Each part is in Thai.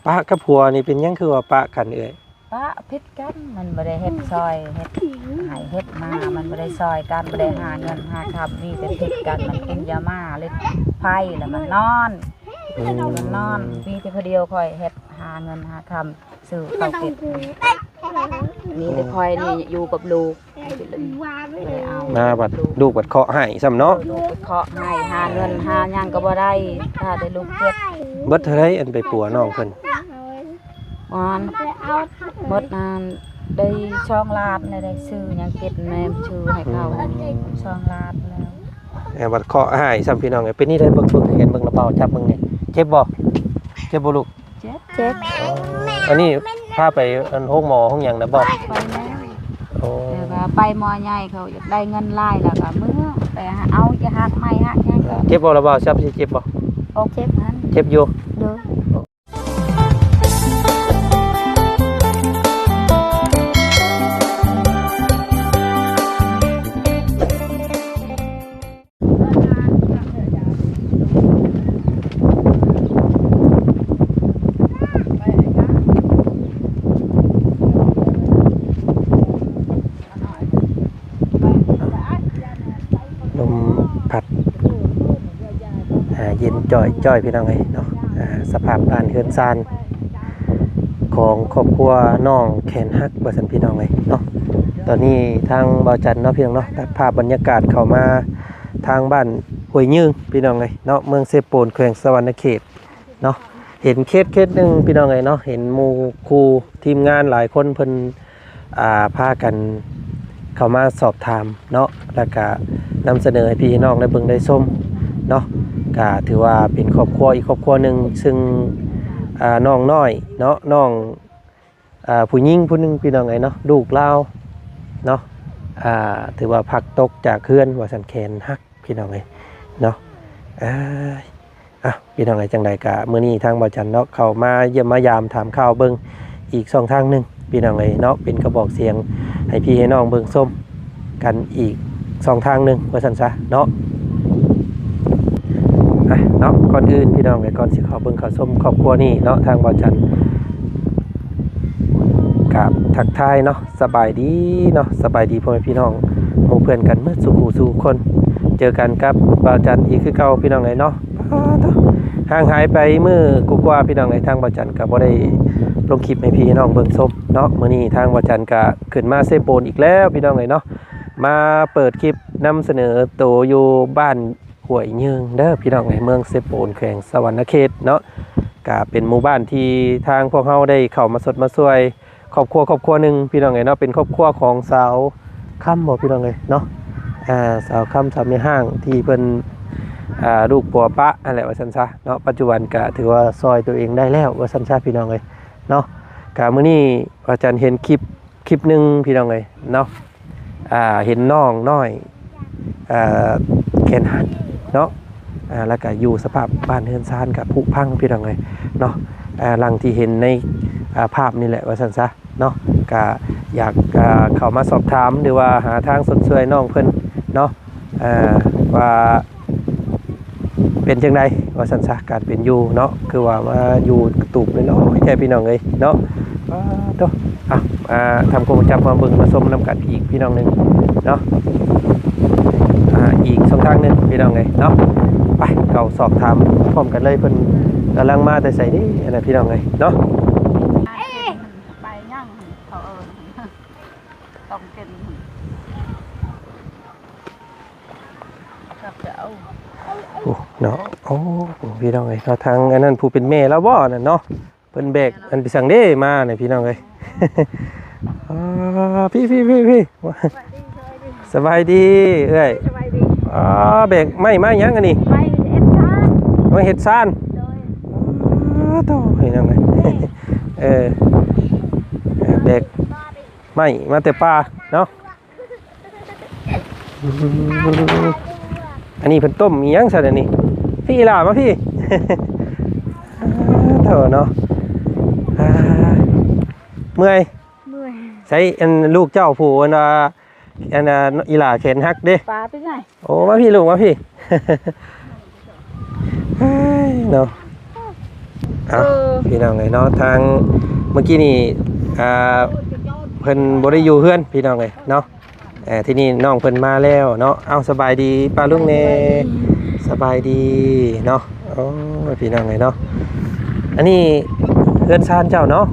ปะกับผัวนี่เป็นยังคือว่าปะกันเอ้ยปะพิษกันมันบ่ได้เฮ็ดซอยเฮ็ดให้เฮ็ดมามันบ่ได้ซอยกันบ่ได้หาเงินหาคำมีแต่พิษกันมันกินยามาเล่นไพ่แล้วมันนอนมีแต่คนเดียวคอยเฮ็ดหาเงินหาคำซื้อข้าวเก็บมีแต่คอยนี่อยู่กับลูกมาบัดลูกบัดเคาะให้ซ้ำเนาะลูกเคาะให้หาเงินหาหยังก็บ่ได้ถ้าได้ลูกเจ็บเบิดเท่าไรอันไปปัวน้องเพิ่นมันหมดนานได้ช่องลาดได้ซื้อหยังเก็บแม่ชื่อให้เขาช่องลาดแล้วบัดเคาะให้ซ้ำพี่น้องเป็นนี่ได้เบิ่งเห็นเบิ่งกระเป๋าจับเบิ่งนี่เจ็บบ่ลูกเจ็บอันนี้พาไปอันห้องหมอห้องหยังนะบ่ไปแล้วไปหมอใหญ่เขาอยากได้เงินไล่แล้วก็มื้อไปเอาจะหักไม้หักหยังก็เจ็บบ่ล่ะบ่ซับสิเจ็บบ่โอเคนั้นเจ็บอยู่เด้อเย็นจ่อยพี่น้องเลยเนาะสภาพบ้านเฮือนซานของครอบครัวน้องแขนฮักบ่ซั่นพี่น้องเลยเนาะตอนนี้ทางบ่าวจันเนาะพี่น้องเนาะตัดภาพบรรยากาศเข้ามาทางบ้านห้วยยืงพี่น้องเลยเนาะเมืองเซโปนแขวงสวรรณเขตเนาะเห็นเคสนึงพี่น้องเลยเนาะเห็นหมู่ครูทีมงานหลายคนเพิ่นพากันเข้ามาสอบถามเนาะแล้วก็นำเสนอให้พี่น้องได้เบิ่งได้ชมเนาะก็ถือว่าเป็นครอบครัวอีกครอบครัวหนึ่งซึ่งน้องน้อยเนาะน้องผู้หญิงผู้นึงพี่น้องไงเนาะลูกเล่าเนาะถือว่าพักตกจากเพื่อนว่าสันแขนฮักพี่น้องไงเนาะพี่น้องไงจังใดกะมื้อนี้ทางบ่าวจันเนาะเข้ามาเยี่ยมมายามถามข่าวเบิ่งอีกช่องทางนึงพี่น้องไงเนาะเป็นกระบอกเสียงให้พี่ให้น้องเบิ่งส้มกันอีกช่องทางนึงว่าซั่นซะเนาะเนาะก่อนอื่นพี่น้องก่อนสิขอเบิ่งขอส้มครอบครัวนี่เนาะทางบ่าวจันกับทักทายเนาะสบายดีเนาะสบายดีพ่อแม่พี่น้องหมู่เพื่อนกันเมื่อสู่คนเจอกันกับบ่าวจันอีกคือเก่าพี่น้องเนาะห่างหายไปมื้อกว่าพี่น้องทางบ่าวจันก็บ่ได้ลงคลิปให้พี่น้องเบิ่งส้มเนาะมื้อนี้ทางบ่าวจันก็ขึ้นมาเซโปนอีกแล้วพี่น้องเนาะมาเปิดคลิปนำเสนอโตอยู่บ้านห้วยยืงเด้อพี่น้องในเมืองเซโปนแขวงสวรรณเขตเนาะก็เป็นหมู่บ้านที่ทางพวกเราได้เข้ามาสดมาช่วยครอบครัวหนึ่งพี่น้องเนาะเป็นครอบครัวของสาวค่ำบอกพี่น้องเลยเนาะสาวค่ำสาวในห้างที่เพิ่นลูกปัวปะอะไรว่าซั่นซะเนาะปัจจุบันก็ถือว่าซอยตัวเองได้แล้วว่าซั่นซะพี่น้องเลยเนาะก็มื้อนี้อาจารย์เห็นคลิปนึงพี่น้องเลยเนาะเห็นน้องน้อยแขนหักเนาะแล้วก็อยู่สภาพบ้านเฮือนซานกับผุพังพี่น้องเลยเนาะหลังที่เห็นในภาพนี่แหละว่าซั่นซะเนาะก็อยากเข้ามาสอบถามหรือว่าหาทางสนช่วยน้องเพิ่นเนาะว่าเป็นจังไดว่าซั่นซะการเป็นอยู่เนาะคือว่ามาอยู่ตูบน้อยๆแค่พี่น้องเลยเนาะตัวทำโครงจับมาเบิ่งมาส้มน้ำกันอีกพี่น้องนึงเนาะอีกช่องทางนึงพี่น้องเลยเนาะไปเขาสอบถามพร้อมกันเลยเพิ่นกำลังมาแต่ใส่นี่อะไรพี่น้องเลยเนาะไปย่างเขาต้องเก็บกับเจ้าเนาะโอ้พี่น้องเลยทางอันนั้นผู้เป็นแม่แล้วบ่นั่นเนาะเพิ่นแบกอันไปสั่งเด้มาเนี่ยพี่น้องเลยพี่สบายดีเอ้ยแบกไม่ยังอันนี้ไม่เห็ดซ่านโตพี่น้องเลยแบกไม่มาแต่ป่าเนาะอันนี้เพิ่นต้มมียังซะอันนี้พี่ล่ะมาพี่เถอะเนาะเมื่อยใช้อันลูกเจ้าผู้อันอีหล่าแขนฮักเด้ปลาไปไหนโอ้มาพี่ลูกมาพี่เนาะ เอาพี่น้องเลยเนาะทางเมื่อกี้นี่เพิ่นบ่ได้อยู่เฮือนพี่น้องเลยเนาะที่นี่น้องเพิ่นมาแล้วเนาะเอาสบายดีป้าลุงแน่สบายดีเนาะโอ้พี่น้องเลยเนาะอันนี้เฮือนซานเจ้าเนาะ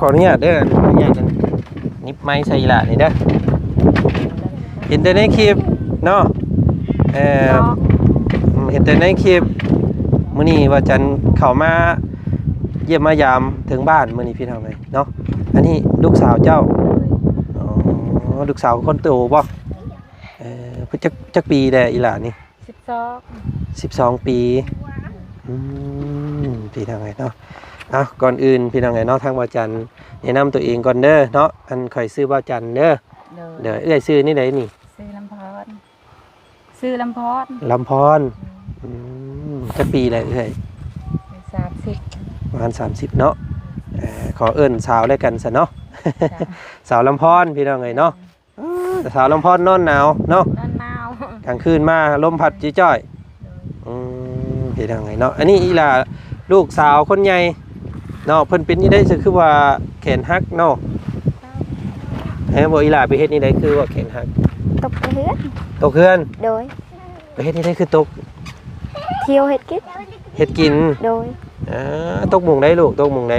ขออนุญาตเด้อขออนุญาตกันนิบไม้ใส่ละนี่เด้อเห็นแต่ในคลิปเนาะเห็นแต่ในคลิปมื้อนี้ว่าจันเข้ามาเยี่ยมมายามถึงบ้านมื้อนี้พี่น้องเลยเนาะอันนี้ลูกสาวเจ้าอ๋อลูกสาวคนโตบ่เพิ่นจักปีแด้อีหล่านี่12ปีพี่น้องเลยเนาะเอาก่อนอื่นพี่น้องเลยเนาะทางว่าจันแนะนำตัวเองก่อนเด้อเนาะอันข่อยชื่อว่าจันเด้อเดี๋ยวเอ้ยชื่อนี่ไดนี่ซื้อลำพรลำพรจักปีแล้เอ้ย30ประมาณ30เนาะขอเอิ้นสาวแล้วกันซะเนาะ สาวลำพรพี่น้องเอ้ยเนาะสาวลำพรนอนหนาวเนาะกลางคืนมาลมพัดจ้อยพี่น้องเอ้ยเนาะอันนี้อีหล่าลูกสาวคนใหญ่เนาะเพิ่นเป็นนี่ได้คือว่าแขนหักเนาะบ่อีหล่าไปเฮ็ดนี่ได้คือว่าแขนหักตกเฮือนตกเฮือนโดยไปเฮ็ดนี่ได้คือตกเที่ยวเฮ็ดกินโดยตกหม่องใดลูกตกหม่องใด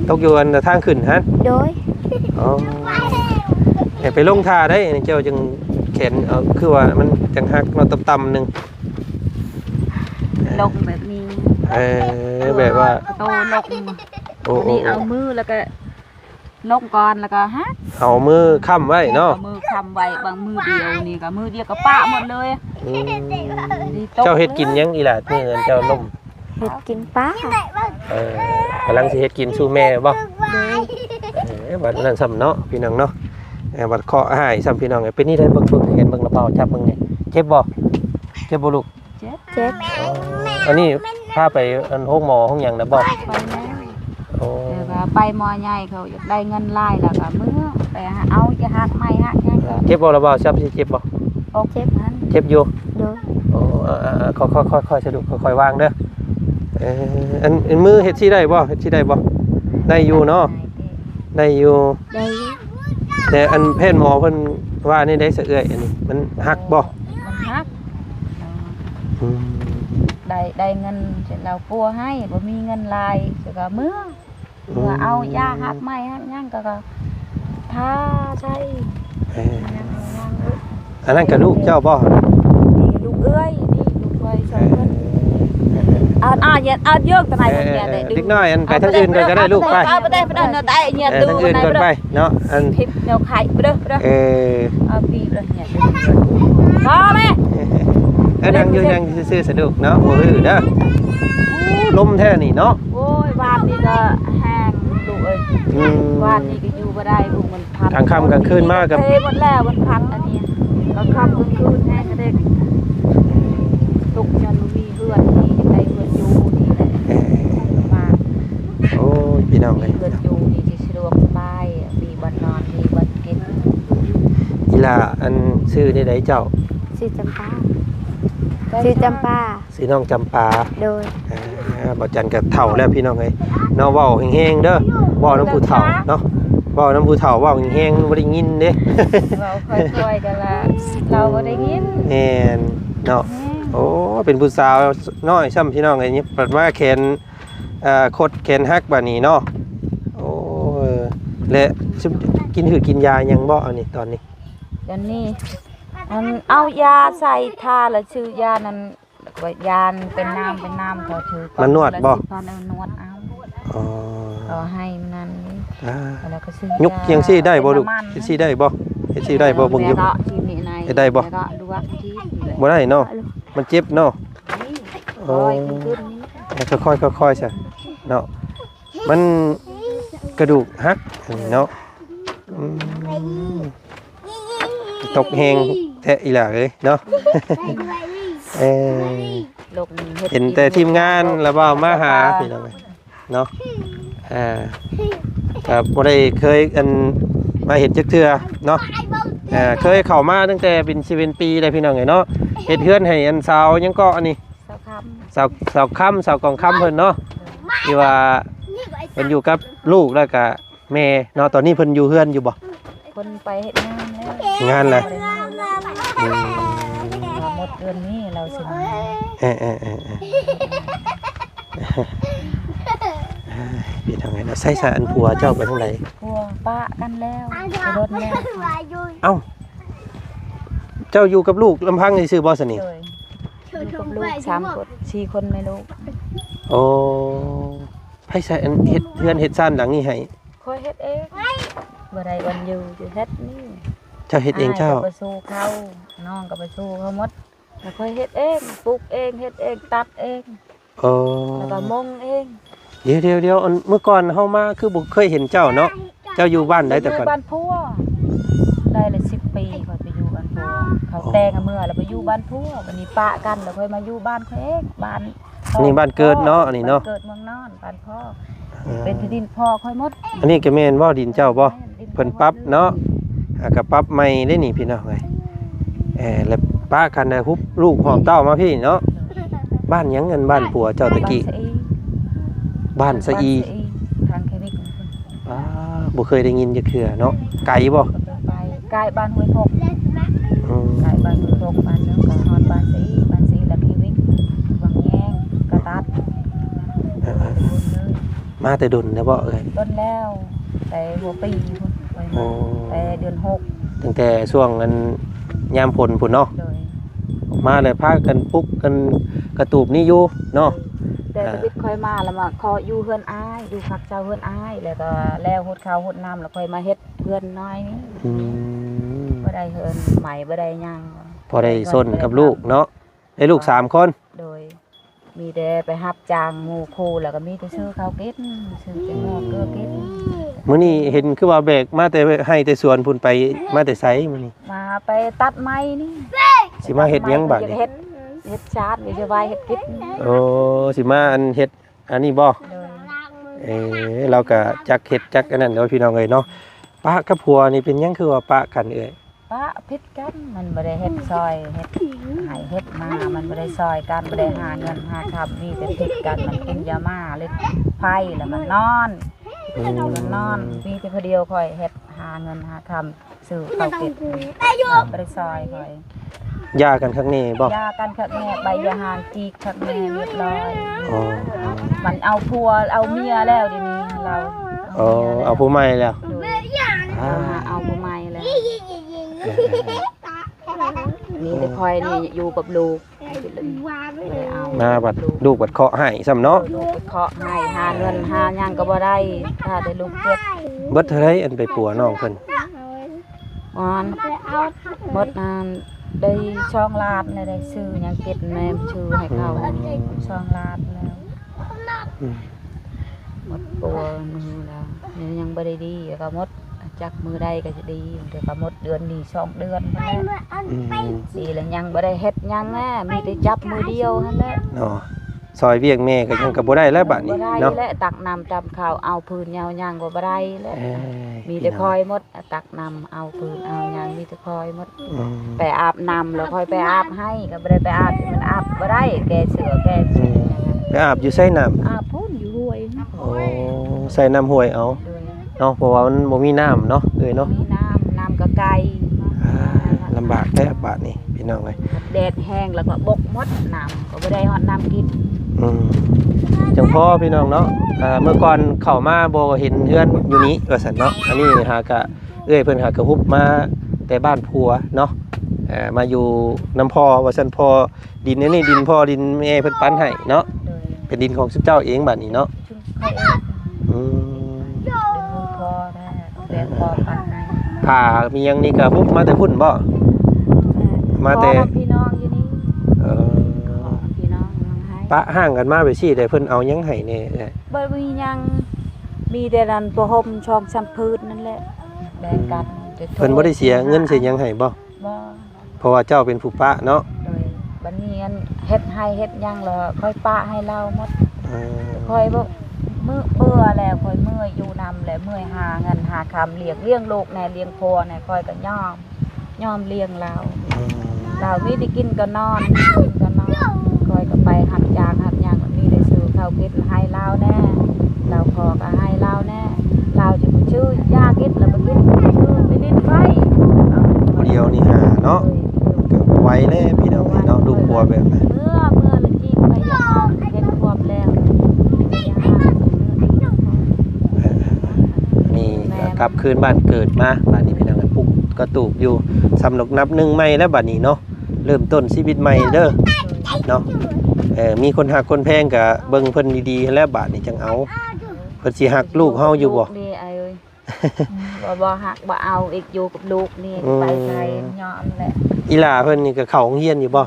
ตกอยู่อันทางขึ้นฮะโดยอ๋อไปลงท่าได้เจ้าจึงแขนคือว่ามันจังหักเนาะต่ำๆนึงลงแบบนี้แบบว่าโตลงนี่เอามือแล้วก็ลงก่อนแล้วก็ฮะเอามือค้ำไว้เนาะมือค้ำไว้บางมือเดียวนี่ก็มือเดียวก็ปะหมดเลยเจ้าเฮ็ดกินยังอีหล่ะมื้อเจ้าล้มเฮ็ดกินป้ากำลังสิเฮ็ดกินสู่แม่บ่บัดนั้นซ้ำเนาะพี่น้องเนาะบัดเคาะหายซ้ำพี่น้องเป็นนี่ได้เบิ่งเห็นเบิ่งระเป๋าจับเบิ่งนี่เจ็บบ่ลูกเจ็บอันนี้พาไปอันห้องหมอห้องหยังนะบ่โอ้ไปหมอใหญ่เขาอยากได้เงินลายแล้วก็มื้อไปเอาจะหักไม้หักยังก็เจ็บบ่ระเป๋าจับสิเจ็บบ่เจ็บนั้นเจ็บอยู่โดยโอ้ค่อยๆสะดุค่อยๆวางเด้ออันมือเฮ็ดสิได้บ่ได้อยู่เนาะได้อยู่แต่อันแพทย์หมอเพิ่นว่านี่ได้สะเอื้อยอันนี้มันหักบ่มันหักได้เงินเสร็จแล้วปัวให้บ่มีเงินลายเสร็จก็มื้อเอายาหักไม้หักยังก็ทาใช่อันนั้นกับลูกเจ้าบ่นี่ลูกเอ้ยนี่ลูกเอ้ยสองคนเยอะตอนไหนคนเนี่ยได้ดึกน้อยอันไปทางอื่นก็ได้ลูกไปไปได้เนาะได้เนี่ยดูทางอื่นก่อนไปเนาะอันทิพแนวไข่ไปเด้อเอาปีเลยเนี่ยพอแม่นั่งอยู่ยังซื่อๆสนุกเนาะโอ้ยเด้อลมแท้นี่เนาะโอ้ยวานนี่ก็แห้งลูกเอ้ยวานนี่ก็อยู่บ่ได้ลูกมันพัดกลางค่ำกลางคืนมากกับหมดแล้วมันพัดอันนี้กลางค่ำกลางคืนแห้งเด็กตุกยันมีเพื่อนนี่ได้เพื่อนอยู่นี่แหละมาโอ้ยพี่น้องเลยเพื่อนอยู่นี่จะสะดวกสบายมีบ้านนอนมีบ้านกินอีหล่าอันชื่อนี่ได้เจ้าชื่อจำปาชื่อน้องจำปาโดยบ่จันกับเฒ่าแล้วพี่น้องเอ้ยเนาะเว้าแห้งๆเด้อเว้าน้ำผู้เฒ่าเนาะเว้าน้ำผู้เฒ่าเว้าแห้งๆบ่ได้ยินเด้เว้าค่อยๆกันละเราบ่ได้ยินแม่นเนาะโอ้เป็นผู้สาวน้อยซ้ำพี่น้องไอ้นี่ปัดมาแขนคดแขนหักบัดนี้เนาะโอ้และกินกินยายังบ่อันนี้ตอนนี้เดี๋ยวนี้เอายาใส่ทาแล้วชื่อยานั้นยาเป็นน้ำเขาชื่อมันนวดบ่นวดเอาให้มันแล้วก็ซื้อยุกยังซี่ได้บ่ลูกซี่ได้บ่ซี่ได้บ่บ่ยุกได้บ่บ่ได้เนาะมันเจ็บเนาะค่อยๆซะเนาะมันกระดูกหักเนาะตกแหงแท้อีหล่าเอ้ยเนาะเห็นแต่ทีมงานแล้วบ่มาหาพี่น้องเนาะครับบ่ได้เคยมาเห็นจักเทื่อเนาะเคยเข้ามาตั้งแต่เป็นชีวิตปีเลยพี่น้องเนาะเฮ็ดเฮือนให้สาวยังก็อันนี้ สาวค่ำสาวกองค่ำเพิ่นเนาะที่ว่าเพิ่นอยู่กับลูกแล้วก็แม่เนาะตอนนี้เพิ่นอยู่เฮือนอยู่บ่ คนไปเฮ็ดงานแล้ว งานแหละ เราหมดเดือนนี้เราสิมา พี่ทางไหนเนาะใส่สารผัวเจ้าไปทางไหน กลัวปะกันแล้วไปรถแล้ว เอ้าเจ้าอยู่กับลูกลำพังซื่อๆบ่สนิท เลยอยู่กับลูก3 คน 4 คนไม่ลูก โอ้ไผใส่อันเฮ็ดเฮือนเฮ็ดซ่านหลังนี้ให้ คอยเฮ็ดเองบ่ได้วันอยู่เฮ็ดนี่ เจ้าเฮ็ดเองเจ้า ก็ไปสู้เขาน้องก็ไปสู้เขาหมดแล้วคอยเฮ็ดเองปลูกเองเฮ็ดเองตัดเอง โอ้ แล้วก็มงเอง เดี๋ยวอันเมื่อก่อนเฮามาคือบ่เคยเห็นเจ้าเนาะเจ้าอยู่บ้านใดแต่ก่อน อยู่บ้านพัวได้เลย10 ปีคอยไปอยู่บ้านพัวเขาแต่งกันเมื่อแล้วไปอยู่บ้านพัววันนี้ปะกันแล้วค่อยมาอยู่บ้านเขาเองบ้าน อันนี้บ้านเกิดเนาะอันนี้เนาะ บ้เกิดเมืองนอนบ้านพ่อเป็นที่ดินพ่อค่อยหมด อันนี้ก็แม่นบ่ดินเจ้าบ่เพิ่นปรับเนาะก็ปรับใหม่ได้นี่พี่น้องเอ้ยแล้วป้ากันได้ฮุบลูกหอมเต้ามาพี่เนาะบ้านหยังเงินบ้านผัวเจ้าตะกี้บ้านสะอี ทางเคมิก บ่เคยได้ยินจักเทื่อเนาะไกลบ่ ไปใกล้บ้านห้วยพก อืม ใกล้บ้านห้วยพกบ้านเนื้อกับฮอนบ้านสีและเคมิกบางแยงกระตัด มาแต่ดนนะบ่เอ้ย ต้นแล้วแต่หัวปีพุ่นไปมาแต่เดือน6ตั้งแต่ช่วงนั้นยามฝนพุ่นเนาะ เลย มาเลยพากันปลุกกันกระตูบนี่อยู่เนาะ แต่ชีวิตค่อยมาแล้วมาขออยู่เฮือนอ้ายอยู่พักเจ้าเฮือนอ้ายแล้วก็แล้วหดข้าวหดน้ำแล้วค่อยมาเฮ็ดเฮือนน้อยนี่ อืม บ่ได้เฮือนใหม่บ่ได้หยัง พอได้ซนกับลูกเนาะได้ลูก3คน โดยมีแต่ไปรับจ้างหมู่คู่แล้วก็มีแต่ซื้อข้าวกินซื้อแต่หม้อเกลือกิน มื้อนี้เห็นคือว่าแบกมาแต่ให้แต่สวนพุ่นไปมาแต่ไสมื้อนี้ มาไปตัดไม้นี่ สิมาเฮ็ดหยังบัดนี้ เฮ็ดชาติวิจะไว้เฮ็ดกิน โอ้สิมาอันเฮ็ดอันนี้บ่ โดย เราก็จักเฮ็ดจักอันนั้นเนาะพี่น้องเอ้ยเนาะป้ากับผัวนี่เป็นหยังคือว่าป้ากันเอ้ย ปะพิษกันมันบ่ได้เฮ็ดซอยเฮ็ดให้เฮ็ดมามันบ่ได้ซอยกันบ่ได้หาเงินหาคำมีแต่พิษกันมันกินยามาเล่นไพ่แล้วมันนอนมันนอนมีแต่คนเดียวค่อยเฮ็ดหาเงินหาคำซื้อข้าวกินบ่ได้ซอยค่อย ยากันครั้งนี้บ่ ยากันคักแน่ใบยาหางจีกคักแน่เรียบร้อย อ๋อ มันเอาผัวเอาเมียแล้วเดี๋ยวนี้เรา อ๋อเอาผู้ใหม่แล้ว เอาผัวใหม่แล้วนี่แต่คอยนี่อยู่กับลูกเอา มาบัดลูกบัดเคาะให้ซ้ำเนาะ ลูกไปเคาะให้หาเงินหาหยังก็บ่ได้ถ้าได้ลูกเจ็บ เบิดเท่าไรอันไปปัวน้องเพิ่น มันหมดนานได้ช่องลาดเลยได้ซื้อหยังเก็บแม่ชื่อให้เขาช่องลาดแล้ว อืม หมดตัวมือแล้วยังบ่ได้ดีแล้วก็หมดจักมือใดก็จะดีเดี๋ยวก็หมดเดือนนี้2 เดือนพุ่นแหละ อืม ดีแล้วยังบ่ได้เฮ็ดหยังแน่มีแต่จับมือเดียวหั่นแหละ เนาะซอยเวียงแม่ก็ยังก็บ่ได้แล้วบัดนี้ บ่ได้ เนาะ และตักน้ำจำข้าวเอาพื้นยาวยังก็บ่ได้แล้ว เอ้ย มีแต่คอยหมดตักน้ำเอาพื้นเอาหยังมีแต่คอยหมด อืม ไปอาบน้ำแล้วคอยไปอาบให้ก็บ่ได้ไปอาบมันอาบบ่ได้แกเสือแกเสือ ไปอาบอยู่ใส่น้ำ อาบพุ่นอยู่ห้วย โอ้ใส่น้ำห้วยเอา โดย เนาะเพราะว่ามันบ่มีน้ำเนาะเอ้ยเนาะ มีน้ำก็ไกล ลำบากแท้บาดนี้พี่น้องเอ้ย แดดแห้งแล้วก็บกหมดน้ำก็บ่ได้ฮอดน้ำกิน อืมจังพ่อพี่น้องเนาะเมื่อก่อนเข้ามาบ่เห็นเฮือนอยู่นี้ว่าซั่นเนาะอันนี้หากะเอ้ยเพิ่นหากะฮุบมาแต่บ้านผัวเนาะมาอยู่น้ำพ่อว่าซั่นพ่อดินนี่ดินพ่อดินแม่เพิ่นปันให้เนาะ โดย เป็นดินของสุเจ้าเองบัดนี้เนาะ ชุมเขาเอง อืม เป็นมือพอแท้แดดพอปันให้ ผ่ามีหยังนี่ก็ฮุบมาแต่พุ่นบ่มาแต่ ขอพี่น้องอยู่นี่ เออ ขอพี่น้องน้องให้ ปะห่างกันมาไปซี่ได้เพิ่นเอาหยังให้แน่ บ่มีหยังมีแต่นั้นตัวห่มช่องชัมพืชนั่นแหละแบ่งกัน เพิ่นบ่ได้เสียเงินเสียหยังให้บ่ บ่ เพราะว่าเจ้าเป็นผู้ปะเนาะ โดยบัดนี้อันเฮ็ดให้เฮ็ดหยังแล้วค่อยปะให้เราหมด เออ ค่อยบ่มื้อเบื่อแล้วค่อยเมื่อยอยู่นำแล้วเมื่อยหาเงินหาคำเลี้ยงลูกแน่เลี้ยงพ่อแน่ค่อยก็ยอมเลี้ยงเรา เรามีได้กินก็นอนกินก็นอนค่อยก็ไปหัดยางหัด กินให้ลาวแน่ลาวพอก็ให้ลาวแน่ลาวจะชื่อยากินแล้วบ่กินชื่อไม่นิดไฟ ผู้เดียวนี่หาเนาะก็ไว้แน่พี่น้องเนาะลูกผัวแบบนั้น เมื่อละจริงไปยาเห็นความแล้วนี่กลับคืนบ้านเกิดมาบ้านนี้พี่น้องกันปุ๊กกระตูบอยู่สำนึกนับหนึ่งใหม่แล้วบัดนี้เนาะเริ่มต้นชีวิตใหม่เด้อเนาะมีคนหักคนแพงก็เบิ่งเพิ่นดีๆแล้วบาดนี้จังเอาเพิ่นสิหักลูกเฮาอยู่บ่ นี่ไอ้เอ้ยบ่หักบ่เอาอีกอยู่กับลูกนี่ไปไสยอมแหละ อีหล่าเพิ่นนี่ก็เข้าโรงเรียนอยู่บ่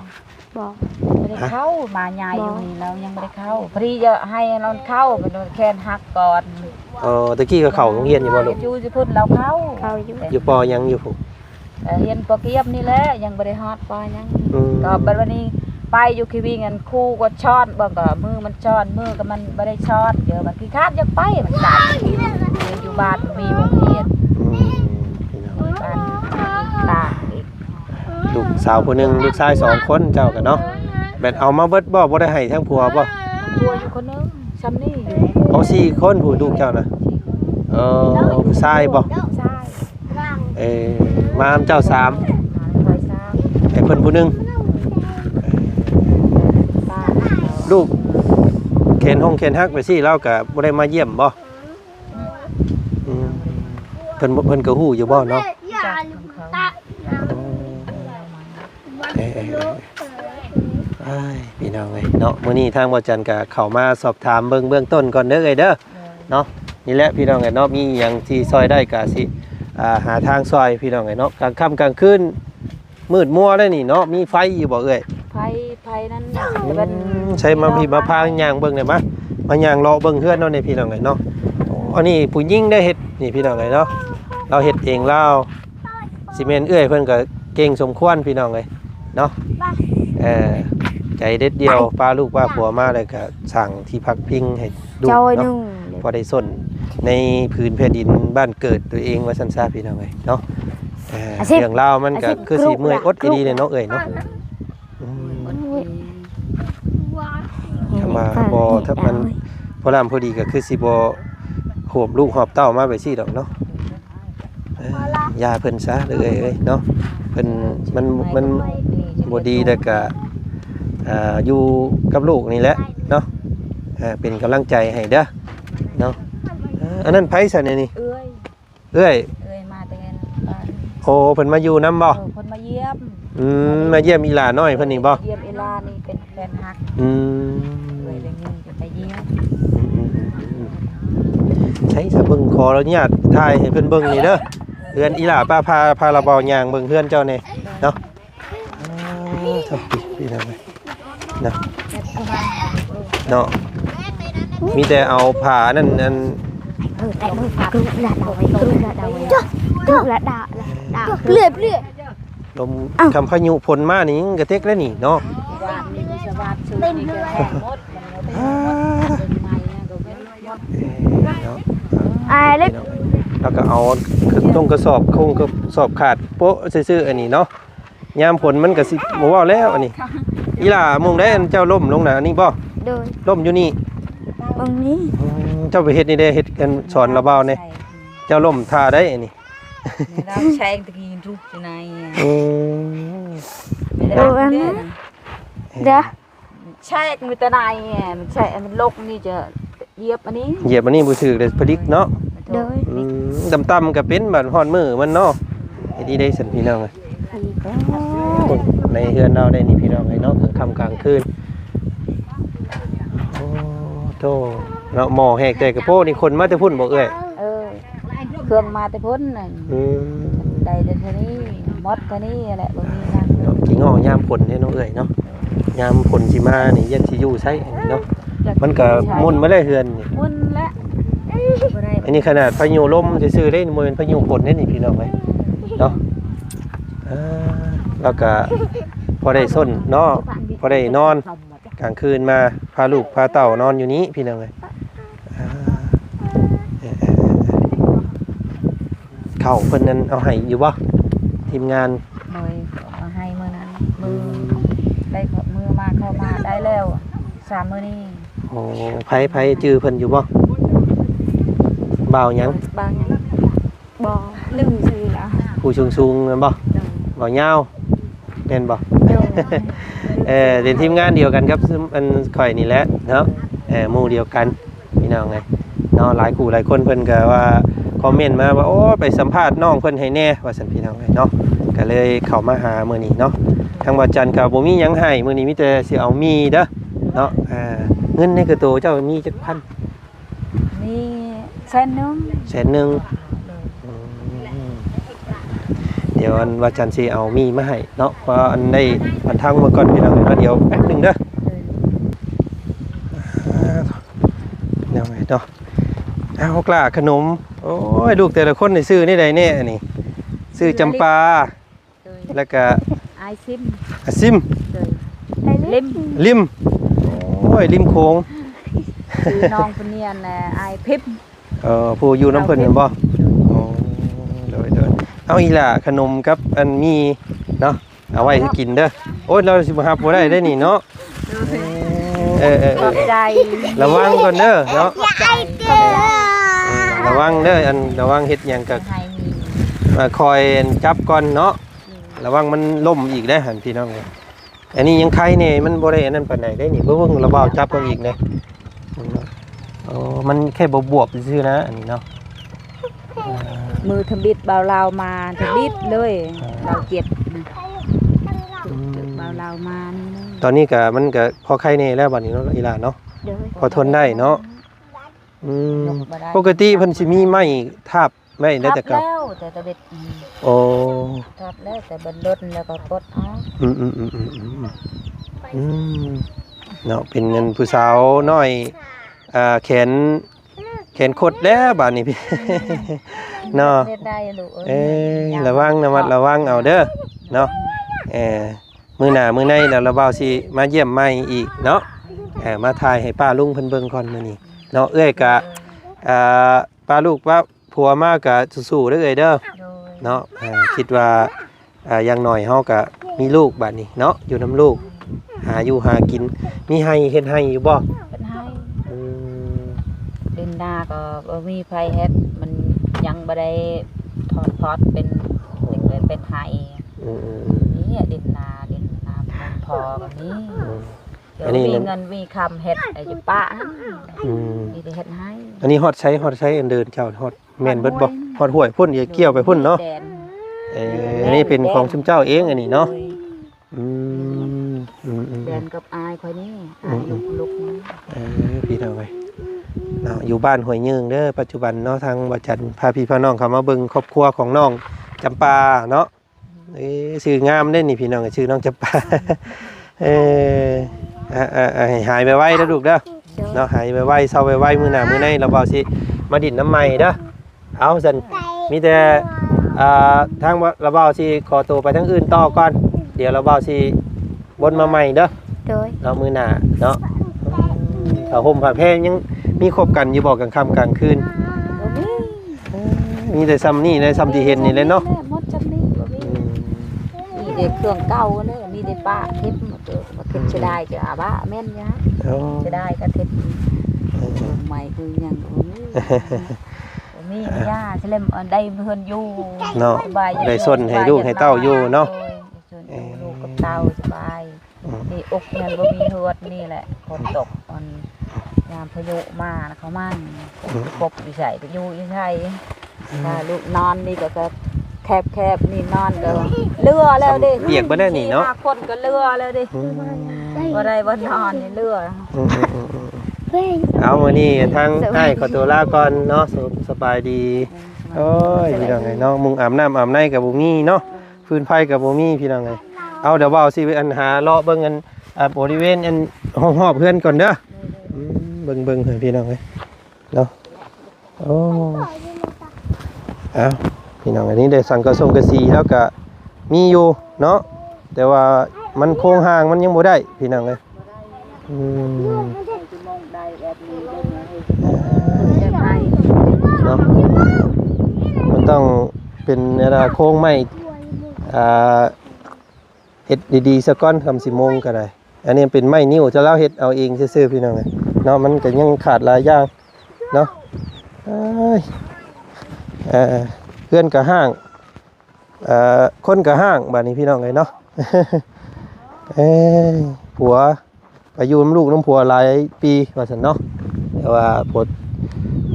บอก ไม่ได้เข้ามาใหญ่อยู่นี่แล้วยังไม่ได้เข้าพอดีจะให้เราเข้าเป็นแค่หักก่อน ตะกี้ก็เข้าโรงเรียนอยู่บ่ลูก อยู่จะพูดเราเข้า เขาอยู่ อยู่ปอยังอยู่ผู้ เรียนปอเกียบนี่แหละยังไม่ได้ฮอดปอยัง ก็บัดวันนี้ไปอยู่คีวีเงินคู่ก็ช้อนบ่ก็มือมันช้อนมือก็มันบ่ได้ช้อนเดี๋ยวมันขี้คร้านอยากไปมันสายอยู่บ้านมีวงเวียนบ้านตากอีก ลูกสาวผู้หนึงลูกชาย2คนเจ้ากันเนาะแม่นเอามาเบิดบ่ได้ให้ทั้งผัวบ่ ผัวอยู่คนนึงซ้ำนี่อยู่ เอา4คนผู้ลูกเจ้านะผู้ชายบ่ ใช่ มามเจ้า3 คอยสร้าง ให้เพิ่นผู้หนึง ป้า ลูกเข็นฮักไปสิเราก็บ่ได้มาเยี่ยมบ่เพิ่นก็ฮู้อยู่บ่เนาะ จากของเขา พี่น้องเอ้ยเนาะมื้อนี้ทางบ่จันก็เข้ามาสอบถามเบื้องต้นก่อนเด้อเอ้ยเด้อเนาะนี่แหละพี่น้องเอ้ยเนาะมีหยังที่ซอยได้ก็สิหาทางซอยพี่น้องเอ้ยเนาะกลางค่ำกลางคืนมืดมัวได้นี่เนาะมีไฟอยู่บ่เอ้ย ไผนั้นจะเป็น ใช้มาพี่มาพางย่างเบิ่งได้มาย่างเลาะเบิ่งเฮือนเนาะนี่พี่น้องเอ้ยเนาะอันนี้ผู้หญิงได้เฮ็ดนี่พี่น้องเอ้ยเนาะเราเฮ็ดเองเราสิแม่นเอ้ยเพิ่นก็เก่งสมควรพี่น้องเอ้ยเนาะใจเด็ดเดียวป้าลูกป้าผัวมาเลยก็สั่งที่พักพิงให้ดู จอยห เนาะ นึ่ง พอได้ส้นในพื้นแผ่นดินบ้านเกิดตัวเองว่าซั่นซะพี่น้องเอ้ยเนาะเรื่องราวมันก็คือสิเมื่อยอดอีดีเลยเนาะเอ้ยเนาะถ้ามาบ่ถ้ามันพอลำพอดีก็คือสิบ่โหมลูกหอบเต้ามาไปซี่ดอกเนาะยาเพิ่นซะเลยเอ้ยเนาะเพิ่นมันบ่ดีแต่ก็อยู่กับลูกนี่แหละเนาะเป็นกำลังใจให้เด้อเนาะอันนั้นไผซะนี่ เอ้ย เอ้ย มาแต่บ้าน โอ้เพิ่นมาอยู่นำบ่ คนมาเยี่ยม มาเยี่ยมอีหลาน้อยเพิ่นนี่บ่ เยี่ยมเอลานี่เป็นแฟนฮัก อืม เลยได้เงินจะไปเยี่ยม ใช้สะเบิ่งขออนุญาตถ่ายให้เพิ่นเบิ่งนี่เด้อเฮือนอีหลาป้าพาเราเบาย่างเบิ่งเฮือนเจ้านี่เนาะพี่น้องเนาะเนาะมีแต่เอาผ้านั่น แต่มือฝากกรุละดาวกรุละดาวกรุละดาวเลื่อย ลมคำพายุฝนมานี่ยังกระเทกแล้วนี่เนาะ บ้านนี่มีสวัสดิ์ชื่อนี่ก็หมดเป็นไม้ก็เป็นหมด ไอ้เล็ก แล้วก็เอาต้องกระสอบคงกระสอบขาดโป๊ะซื่อๆอันนี้เนาะยามฝนมันก็สิบ่ว่าแล้วอันนี้อีหล่ามุงได้อันเจ้าล่มลงน่ะอันนี้บ่ โดย ล่มอยู่นี่ ตรงนี้ เจ้าไปเฮ็ดนี่ได้เฮ็ดกันสอนระเบาเนี่ยเจ้าล่มท่าได้อันนี้ เราใช้ตะกี้รูปที่ไหน เดี๋ยว ใช่มือตะไนมันใช่มันลกนี่จะเหยียบอันนี้ เหยียบอันนี้บ่ถือเลยพลิกเนาะ โดย ต่ำๆก็เป็นบัดฮ้อนมือมันเนาะเฮ็ดได้สันพี่น้องเอ้ยในเฮือนเราได้นี่พี่น้องเอ้ยเนาะค่ำกลางคืนโอ้โธ่เนาะหม้อแหกแต่กระโปนี่คนมาแต่พุ่นบ่เอ้ย เครื่องมาแต่พ้นน่ะได้เดี๋ยวนี้มดตัวนี้แหละบ่มีนะ กี่ง้อยามฝนเนี่ยเนาะเอ้ยเนาะยามฝนสิมานี่ยันสิอยู่ใช้อันนี้เนาะมันก็มุ่นมาเลยเฮือนนี่ มุ่นและบ่ได้ อันนี้ขนาดพายุลมซื่อๆได้บ่แม่นพายุฝนเด้นี่พี่น้องเอ้ยเนาะแล้วก็พอได้ส้นเนาะพอได้นอนกลางคืนมาพาลูกพาเต่านอนอยู่นี้พี่น้องเอ้ยเข้าเพิ่นนั้นเอาให้อยู่บ่ทีมงาน เลยเอาให้มื้อนั้นมือได้มือมาเข้ามาได้แล้ว3มื้อนี้ โอ้ไผจื้อเพิ่นอยู่บ่บ่าวหยัง บางอย่าง บ่ลืมชื่อแล้ว ผู้สูงๆนั่นบ่บ่าวยาวแม่นบ่ เรียนทีมงานเดียวกันครับซึ่งอันข่อยนี่แหละเนาะหมู่เดียวกันพี่น้องไงเนาะหลายคู่หลายคนเพิ่นก็ว่าคอมเมนต์มาว่าโอ้ไปสัมภาษณ์น้องเพิ่นให้แน่ว่าซั่นพี่น้องเนาะก็เลยเข้ามาหามื้อนี้เนาะทางบ่จันทร์ก็บ่มีหยังให้มื้อนี้มีแต่สิเอามีเด้อเนาะเงินในกระโตเจ้ามีจักพัน มีแสนหนึง แสนหนึงเดี๋ยวอันว่าจันทร์สิเอามีมาให้เนาะเพราะอันได้อันทางมาก่อนพี่น้องเนาะเดี๋ยวแป๊บนึงเด้อเดี๋ยวไงเนาะเอากล้าขนมโอ้ยลูกแต่ละคนนี่ซื้อนี่ใดแน่นี่ซื้อจำปาแล้วก็ ไอซิม อาซิม ลิม ลิมโอ้ยลิมโค้ง คือน้องคนเนียนไอพิม ผู้อยู่น้ำเพิ่นเห็นบ่โอ้เดี๋ยวเอาอีหล่ะขนมกับอันมีเนาะเอาไว้ให้กินเด้อโอ้ยเราสิบ่ฮับบ่ได้ได้นี่เนาะขอบใจ ระวังก่อนเด้อเนาะระวังเด้ออันระวังเฮ็ดหยังก็ ให้มี มาคอยจับก่อนเนาะระวังมันล่มอีกได้หันพี่น้องเลยอันนี้ยังไข่เนี่ยมันบ่ได้อันนั้นปานใดได้นี่เบิ่งระเบาจับกันอีกเด้มันแค่บวบซื่อนะอันนี้เนาะ มือทบิดเบาลาวมาทบิดเลยเราเจ็บเบาลาวมานี่เลย ตอนนี้ก็มันก็พอไข่เนี่ยแล้วบัดนี้เนาะอีหล่าเนาะ เด้อ พอทนได้เนาะปกติเพิ่นสิมีไม้ทาบไม้ได้แต่กับ แล้วแต่ตะเบ็ด โอ้ ทับแล้วแต่บันลดแล้วก็กดเอา เนาะเป็นเงินผู้สาวน้อยแขนคดแล้วบาดนี้พี่ เนาะ เล่นได้ลูก ระวังนะมัดระวังเอาเด้อเนาะมื้อหน้ามื้อในแล้วเราเบาสิมาเยี่ยมใหม่อีกเนาะมาถ่ายให้ป้าลุงเพิ่นเบิ่งก่อนมื้อนี้เนาะเอ้ยกะป้าลูกป้าผัวมากะสู้ๆเด้อเอ้ยเด้อเนาะคิดว่าอย่างน้อยเฮาก็มีลูกบัดนี้เนาะอยู่นำลูกหาอยู่หากินมีให้เฮ็ดให้อยู่บ่ เป็นให้ดินนาก็มีไฟเฮ็ดมันยังบ่ได้ทอดเป็นไห้นี่ดินนามันพอกันนี้เดี๋ยวมีเงินมีคำเฮ็ดไอ้จิป้านี่ได้เฮ็ดให้ อันนี้ฮอดใช้อันเดินเจ้าฮอดแม่นเบิดบ่ฮอดห้วยพุ่นอย่าเกี่ยวไปพุ่นเนาะอันนี้เป็นของชุมเจ้าเองอันนี้เนาะเดินกับอายคอยนี่อายลูกนี่พี่น้องเอ้ยเนาะอยู่บ้านห้วยยืงเด้อปัจจุบันเนาะทางบ่จันพาพี่พาน้องเข้ามาเบิ่งครอบครัวของน้องจำปาเนาะชื่องามเด้นี่พี่น้องชื่อน้องจำปาหายไปไวแล้วลูกเด้อเนาะหายไปไวเศร้าไปไวมื้อหน้ามื้อในเราบ่สิมาดินน้ำใหม่เด้อเอาซั่นมีแต่ทางเราบ่สิขอตัวไปทางอื่นต่อก่อนเดี๋ยวเราบ่สิบนมาใหม่เด้อ โดย เนาะมื้อหน้าเนาะผ้าห่มผ้าแพรยังมีครบกันอยู่บ่กลางค่ำกลางคืนมีแต่ซ้ำนี่เลยซ้ำที่เห็นนี่เลยเนาะ หมดจำนี่มีเด็กเครื่องเก่าเลยมีเด็กป้าทิพย์มาทิพย์จะได้จะอาบ้าแม่นยะจะได้ก็ทิพย์ใหม่คือยังมีย่าเฉลิมได้เพื่อนอยู่ เนาะได้ส่วนให้ลูกให้เต้าอยู่เนาะ ลูกกับเต้าสบายนี่อกเงินบ่มีเฮือดนี่แหละคนตกตอนยามพายุมาเขามั่นกบอยู่ใส่ไปอยู่ใส่ถ้าลูกนอนนี่ก็แคบนี่นอนก็เลือแล้วดิ เปียกบ่ได้นี่เนาะ คนก็เลือแล้วดิบ่ได้บ่นอนนี่เลือ เอามื้อนี้ทางให้ขอตัวลาก่อนเนาะสบายดีโอ้ยพี่น้องไงเนาะมุงอาบน้ำอาบในกับบ่มีเนาะฟืนไฟกับบ่มีพี่น้องไงเอาเดี๋ยวเว้าสิไปอันหาเลาะเบิ่งอันบริเวณอันห้องหอบเพื่อนก่อนเด้อเบิ่งให้พี่น้องเอ้ยเนาะโอ้เอาพี่น้องอันนี้ได้สั่งกระทรงกระสีแล้วก็มีอยู่เนาะแต่ว่ามันโครงห่างมันยังบ่ได้พี่น้องเอ้ยเนาะมันต้องเป็นโค้งไม้เฮ็ดดีๆซะก่อนคำสิโมงก็ได้อันนี้เป็นไม้นิ้วจะเล่าเฮ็ดเอาเองซื่อๆพี่น้องเอ้ย เนาะมันก็ยังขาดหลายอย่างเนาะเอ้ยเพื่อนก็ห้างคนก็ห้างบัดนี้พี่น้องเอ้ยเนาะ เอ้ยผัวไปอยู่น้ำลูกน้ำผัวหลายปีว่าซั่นเนาะแต่ว่าผั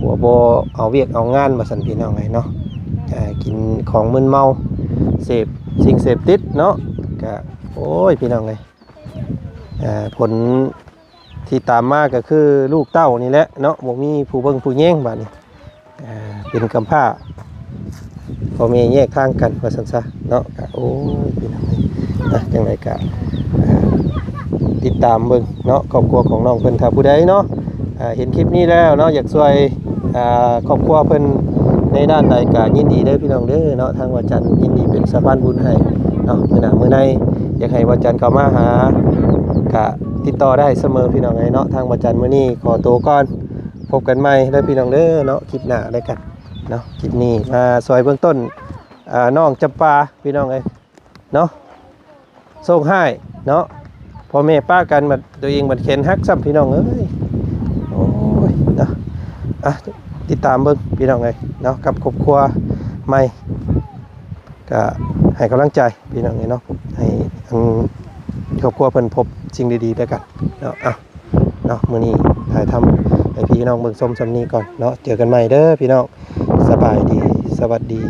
วบ่เอาเวียกเอางานว่าซั่นพี่น้องเอ้ยเนาะกินของมึนเมาเสพสิ่งเสพติดเนาะก็โอ้ยพี่น้องเอ้ยผลที่ตามมาก็คือลูกเต้านี่แหละเนาะบ่มีผู้เบิ่งผู้แย่งบัดนี้เป็นกำพร้าพ่อแม่แยกทางกันว่าซั่นซะเนาะก็โอ้ยพี่น้องเอ้ยจังไดก็ติดตามเบิ่งเนาะครอบครัวของน้องเพิ่นถ้าผู้ใดเนาะเห็นคลิปนี้แล้วเนาะอยากช่วยครอบครัวเพิ่นในด้านใดก็ยินดีเด้อพี่น้องเด้อเนาะทางวัดจันทร์ยินดีเป็นสะพานบุญให้เนาะมื้อหน้ามื้อในอยากให้วัดจันทร์เข้ามาหาก็ติดต่อได้เสมอพี่น้องเอ้ยเนาะทางวัดจันทร์มื้อนี้ขอตัวก่อนพบกันใหม่เด้อพี่น้องเด้อเนาะคลิปหน้าได้กันเนาะคลิปนี้มาซอยเบื้องต้นน้องจำปาพี่น้องเอ้ยเนาะส่งให้เนาะพ่อแม่ป้ากันบัดตัวเองบัดเข็นฮักซ้ำพี่น้องเอ้ยโอ้ยเนาะติดตามเบิ่งพี่น้องเอ้ยเนาะกับครอบครัวใหม่ก็ให้กำลังใจพี่น้องเอ้ยเนาะให้ครอบครัวเพิ่นพบสิ่งดีๆด้วยกันเนาะเนาะมื้อนี้ถ่ายทำให้พี่น้องเบิ่งชมซำนี้ก่อนเนาะเจอกันใหม่เด้อพี่น้องสบายดีสวัสดี